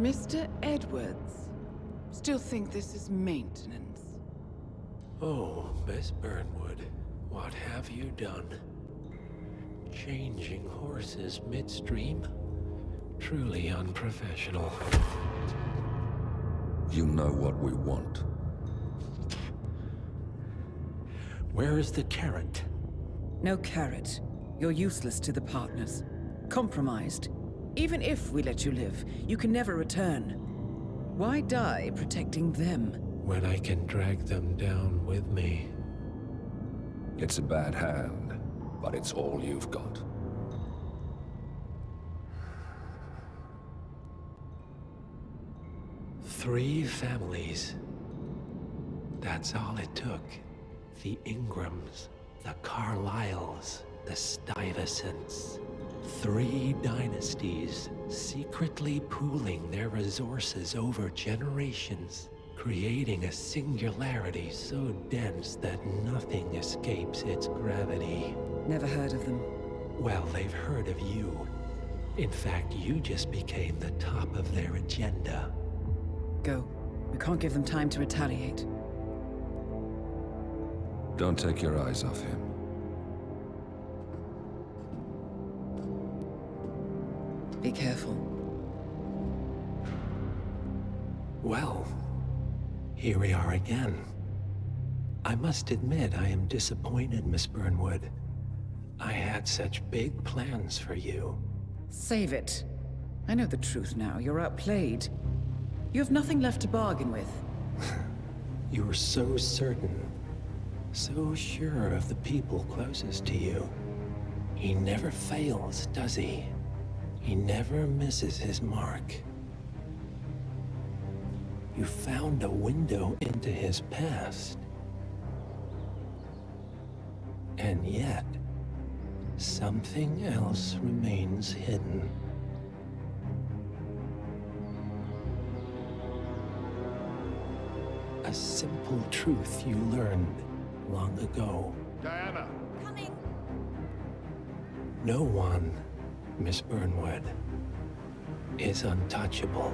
Mr. Edwards. Still think this is maintenance? Oh, Miss Burnwood, what have you done? Changing horses midstream? Truly unprofessional. You know what we want. Where is the carrot? No carrot. You're useless to the partners. Compromised. Even if we let you live, you can never return. Why die protecting them? When I can drag them down with me. It's a bad hand, but it's all you've got. Three families. That's all it took. The Ingrams, the Carlyles, the Stuyvesants. 3 dynasties secretly pooling their resources over generations, creating a singularity so dense that nothing escapes its gravity. Never heard of them. Well, they've heard of you. In fact, you just became the top of their agenda. Go. We can't give them time to retaliate. Don't take your eyes off him. Be careful. Well, here we are again. I must admit I am disappointed, Miss Burnwood. I had such big plans for you. Save it. I know the truth now. You're outplayed. You have nothing left to bargain with. You were so certain. So sure of the people closest to you. He never fails, does he? He never misses his mark. You found a window into his past. And yet, something else remains hidden. A simple truth you learned long ago. Diana! Coming! No one, Miss Burnwood, is untouchable.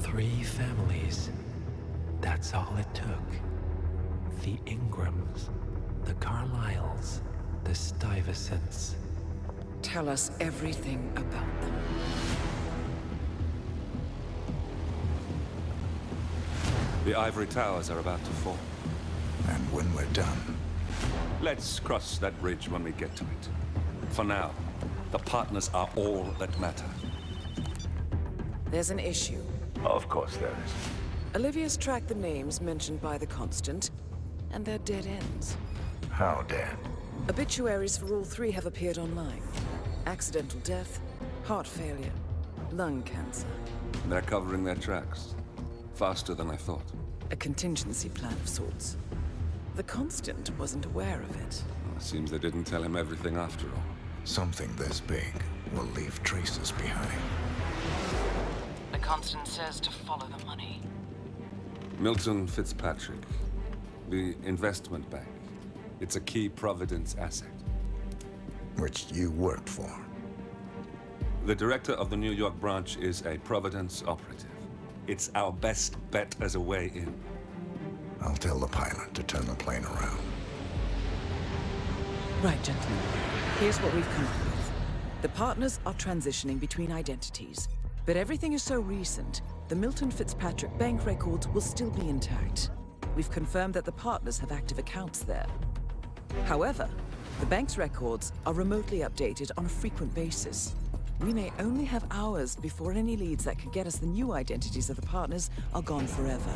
Three families. That's all it took. The Ingrams, the Carlyles, the Stuyvesants. Tell us everything about them. The ivory towers are about to fall. And when we're done, Let's cross that bridge when we get to it. For now, the partners are all that matter. There's an issue. of course there is. Olivia's tracked the names mentioned by the Constant, and they're dead ends. How dead? Obituaries for all 3 have appeared online. Accidental death, heart failure, lung cancer. They're covering their tracks. Faster than I thought. A contingency plan of sorts. The Constant wasn't aware of it. Well, seems they didn't tell him everything after all. Something this big will leave traces behind. The Constant says to follow the money. Milton Fitzpatrick. The investment bank. It's a key Providence asset. Which you worked for. The director of the New York branch is a Providence operative. It's our best bet as a way in. I'll tell the pilot to turn the plane around. Right, gentlemen. Here's what we've come up with. The partners are transitioning between identities. But everything is so recent, the Milton Fitzpatrick bank records will still be intact. We've confirmed that the partners have active accounts there. However, the bank's records are remotely updated on a frequent basis. We may only have hours before any leads that could get us the new identities of the partners are gone forever.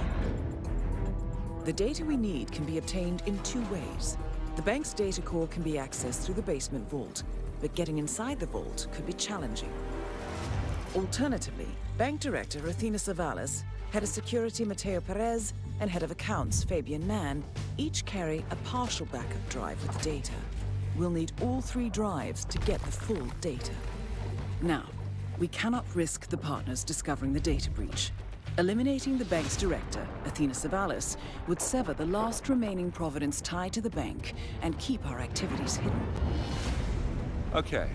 The data we need can be obtained in two ways. The bank's data core can be accessed through the basement vault, but getting inside the vault could be challenging. Alternatively, Bank Director Athena Savalas, Head of Security Mateo Perez, and Head of Accounts Fabian Mann each carry a partial backup drive with the data. We'll need all three drives to get the full data. Now, we cannot risk the partners discovering the data breach. Eliminating the bank's director, Athena Savalas, would sever the last remaining Providence tie to the bank and keep our activities hidden. Okay,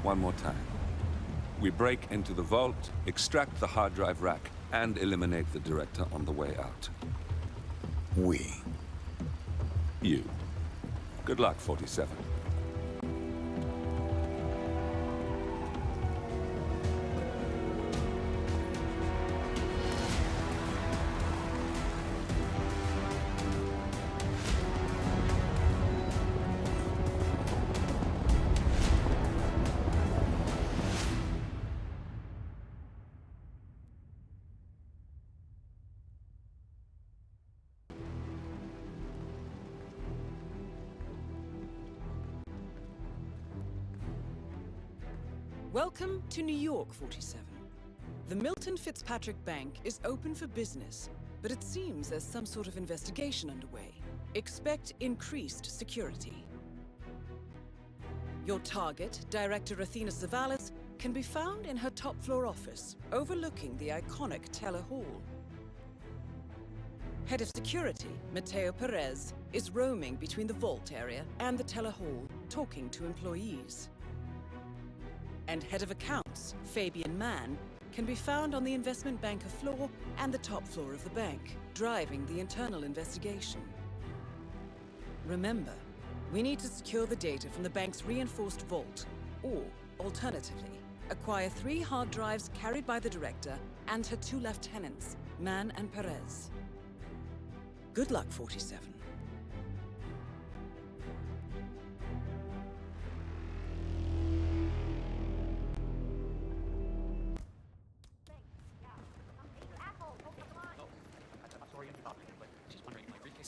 one more time. We break into the vault, extract the hard drive rack, and eliminate the director on the way out. We. You. Good luck, 47. Welcome to New York, 47. The Milton Fitzpatrick Bank is open for business, but it seems there's some sort of investigation underway. Expect increased security. Your target, Director Athena Savalas, can be found in her top-floor office, overlooking the iconic Teller Hall. Head of Security, Mateo Perez, is roaming between the vault area and the Teller Hall, talking to employees. And Head of Accounts, Fabian Mann, can be found on the investment banker floor and the top floor of the bank, driving the internal investigation. Remember, we need to secure the data from the bank's reinforced vault, or, alternatively, acquire 3 hard drives carried by the director and her 2 lieutenants, Mann and Perez. Good luck, 47.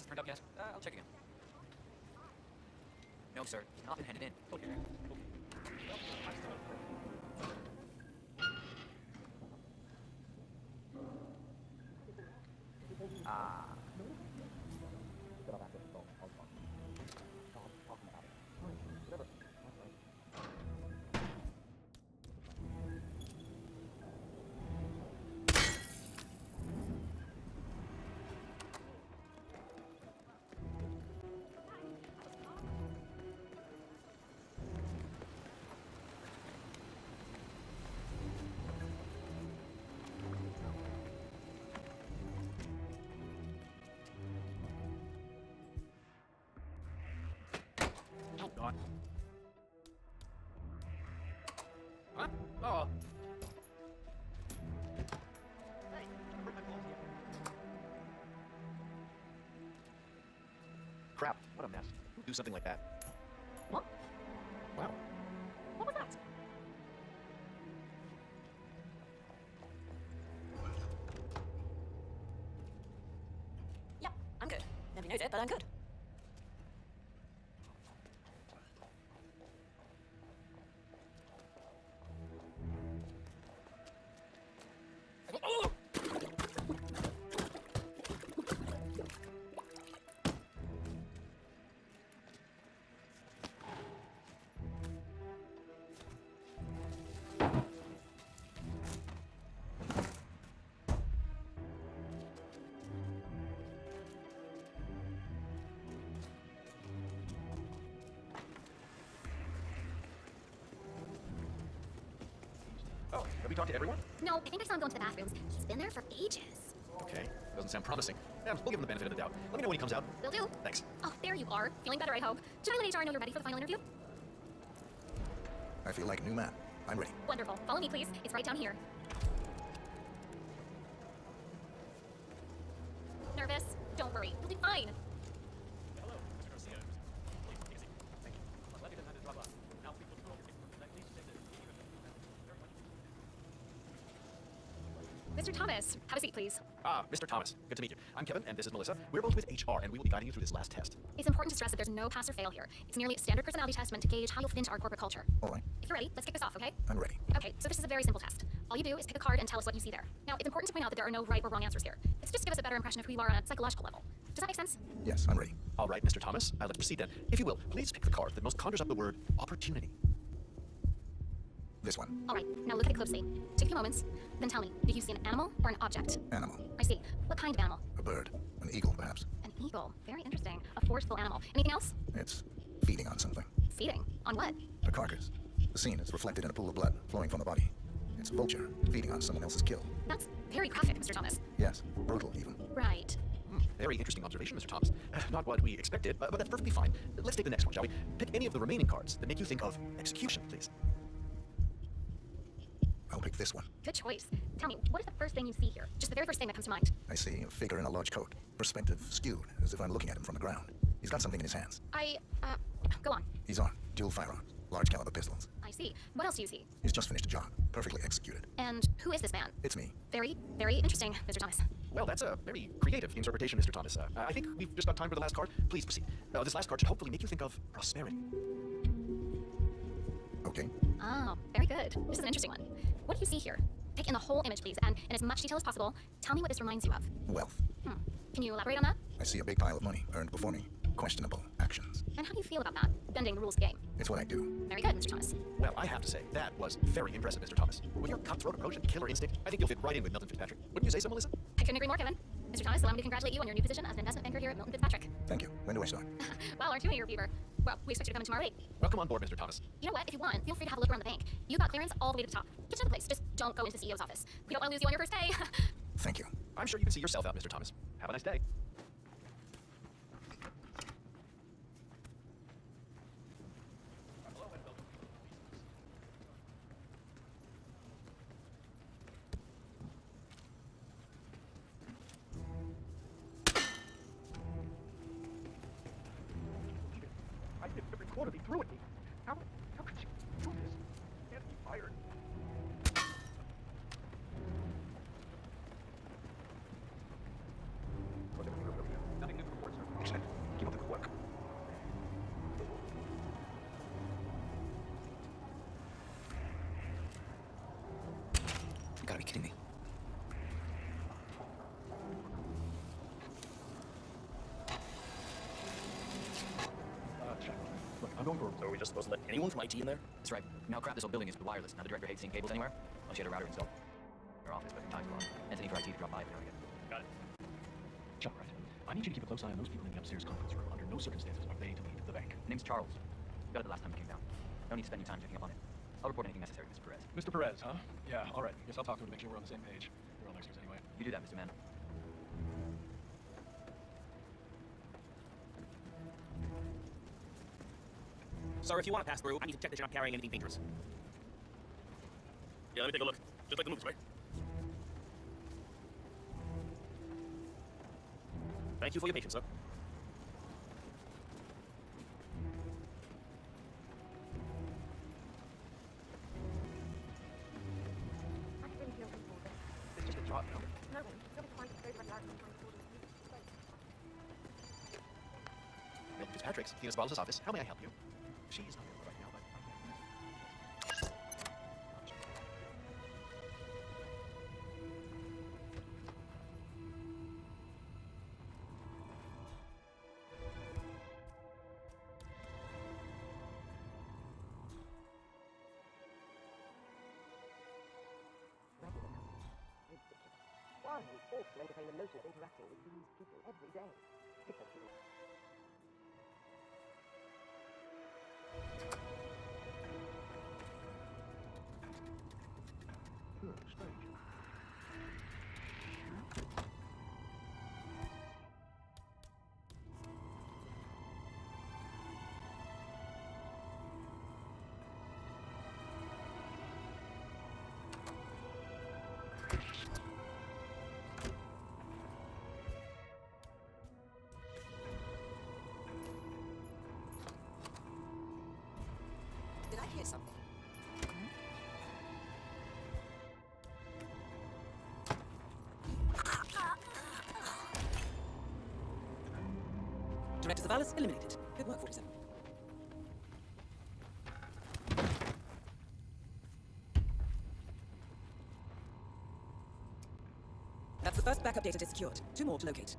Turned up yet? I'll check again. No, sir. Not been handed in. Okay. God. Huh? Oh. Crap, what a mess. Who'd do something like that? What? Wow. What was that? Yeah, I'm good. Nobody knows it, but I'm good. Oh, have we talked to everyone? No, I think I saw him go into the bathrooms. He's been there for ages. Okay, doesn't sound promising. Yeah, we'll give him the benefit of the doubt. Let me know when he comes out. Will do. Thanks. Oh, there you are. Feeling better, I hope. Should I let HR know you're ready for the final interview? I feel like a new man. I'm ready. Wonderful. Follow me, please. It's right down here. Nervous? Don't worry. You'll do fine. Hello, Mr. Garcia. Please, take a seat. Thank you. I'm glad you didn't have to drop off. Now, people will get that. Please send it. Very much. Mr. Thomas, have a seat, please. Mr. Thomas, good to meet you. I'm Kevin, and this is Melissa. We're both with HR, and we will be guiding you through this last test. It's important to stress that there's no pass or fail here. It's merely a standard personality test meant to gauge how you'll fit into our corporate culture. All right, If you're ready, let's kick this off, okay? I'm ready. Okay, so this is a very simple test. All you do is pick a card and tell us what you see there. Now, it's important to point out that there are no right or wrong answers here. It's just to give us a better impression of who you are on a psychological level. Does that make sense? Yes, I'm ready. All right, Mr. Thomas, let's proceed then. If you will, please pick the card that most conjures up the word opportunity. This one. All right, now look at it closely. Take a few moments, then tell me, do you see an animal or an object? Animal. I see. What kind of animal? A bird. An eagle, perhaps. An eagle. Very interesting. A forceful animal. Anything else? It's feeding on something. Feeding. On what? A carcass. The scene is reflected in a pool of blood flowing from the body. It's a vulture feeding on someone else's kill. That's very graphic, Mr. Thomas. Yes, brutal even. Right. Very interesting observation, Mr. Thomas. Not what we expected, but that's perfectly fine. Let's take the next one, shall we? Pick any of the remaining cards that make you think of execution, please. I'll pick this one. Good choice. Tell me, what is the first thing you see here? Just the very first thing that comes to mind. I see a figure in a large coat, perspective skewed, as if I'm looking at him from the ground. He's got something in his hands. Go on. He's armed, dual firearms, large caliber pistols. I see. What else do you see? He's just finished a job, perfectly executed. And who is this man? It's me. Very, very interesting, Mr. Thomas. Well, that's a very creative interpretation, Mr. Thomas. I think we've just got time for the last card. Please proceed. This last card should hopefully make you think of prosperity. Okay. Oh, very good. This is an interesting one. What do you see here? Take in the whole image, please, and in as much detail as possible, tell me what this reminds you of. Wealth. Can you elaborate on that? I see a big pile of money earned performing questionable actions. And how do you feel about that? Bending the rules of the game. It's what I do. Very good, Mr. Thomas. Well, I have to say, that was very impressive, Mr. Thomas. With your cutthroat approach and killer instinct, I think you'll fit right in with Milton Fitzpatrick. Wouldn't you say so, Melissa? I couldn't agree more, Kevin. Mr. Thomas, allow me to congratulate you on your new position as an investment banker here at Milton Fitzpatrick. Thank you. When do I start? Well, aren't you a year beaver? Well, we expect you to come in tomorrow 8. Welcome on board, Mr. Thomas. You know what? If you want, feel free to have a look around the bank. You got clearance all the way to the top. Get to the place. Just don't go into the CEO's office. We don't want to lose you on your first day. Thank you. I'm sure you can see yourself out, Mr. Thomas. Have a nice day. I did every quarter they threw at me. How could you do this? Can't be fired. Nothing new to report, sir. Excellent. Keep up the good work. You gotta be kidding me. Check. Look, I'm going for So are we just supposed to let anyone from IT in there? That's right. You know how crap this whole building is with wireless. Now the director hates seeing cables anywhere. Unless you had a router installed. Our office, but time's wrong. Anthony for IT to drop by every now and again. Got it. Chuck, right. I need you to keep a close eye on those people in the upstairs conference room. Under no circumstances are they to leave the bank. Name's Charles. Got it the last time we came down. No need to spend any time checking up on it. I'll report anything necessary, Mr. Perez. Mr. Perez, huh? Yeah, all right. Guess I'll talk to him to make sure we're on the same page. We're all next year's anyway. You do that, Mr. Mann. Sir, if you want to pass through, I need to check that you're not carrying anything dangerous. Yeah, let me take a look. Just like the movies, right? Thank you for your patience, sir. I really feel comfortable with this. It's just a job, you know. No one. You'll be fine to go to regular and find Milton Fitzpatrick's, Thena's Wallace's office. How may I help you? She's not here right now, but... Why are we forced to entertain the notion of interacting with these people every day? Strange. Did I hear something? Director Savalas eliminated. Good work, 47. That's the first backup data disk secured. 2 more to locate.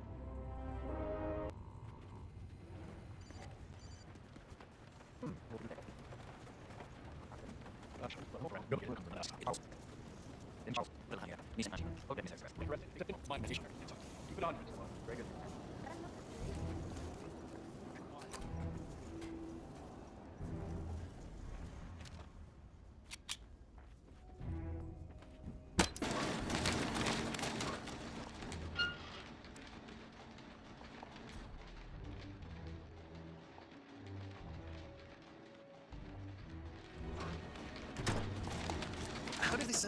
How did this,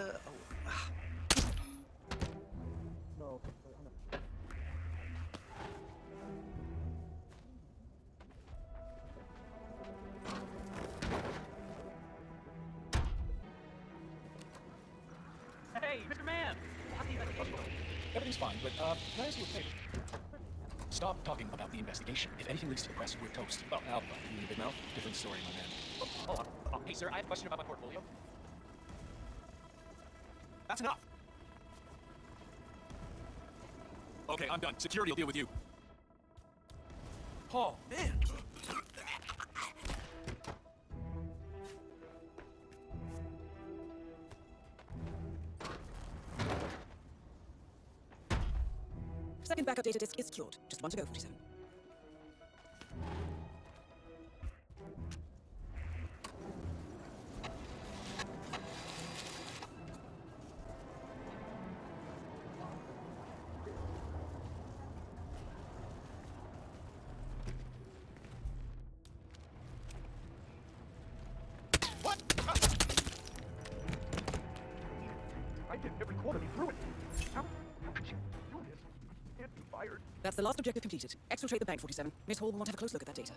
No. Hey, Mr. Man! Everything's fine, but, can I ask you a favor? Stop talking about the investigation. If anything leaks to the press, we're toast. Oh, Alpha, you mean Big Mouth? Different story, my man. Hold on. Oh, hey, sir, I have a question about my portfolio. That's enough! Okay, I'm done. Security will deal with you. Paul, man! Second backup data disk is secured. Just 1 to go, 47. What? I did every quarter through it. How could you do this? You can't be fired. That's the last objective completed. Exfiltrate the bank, 47. Miss Hall will want to have a close look at that data.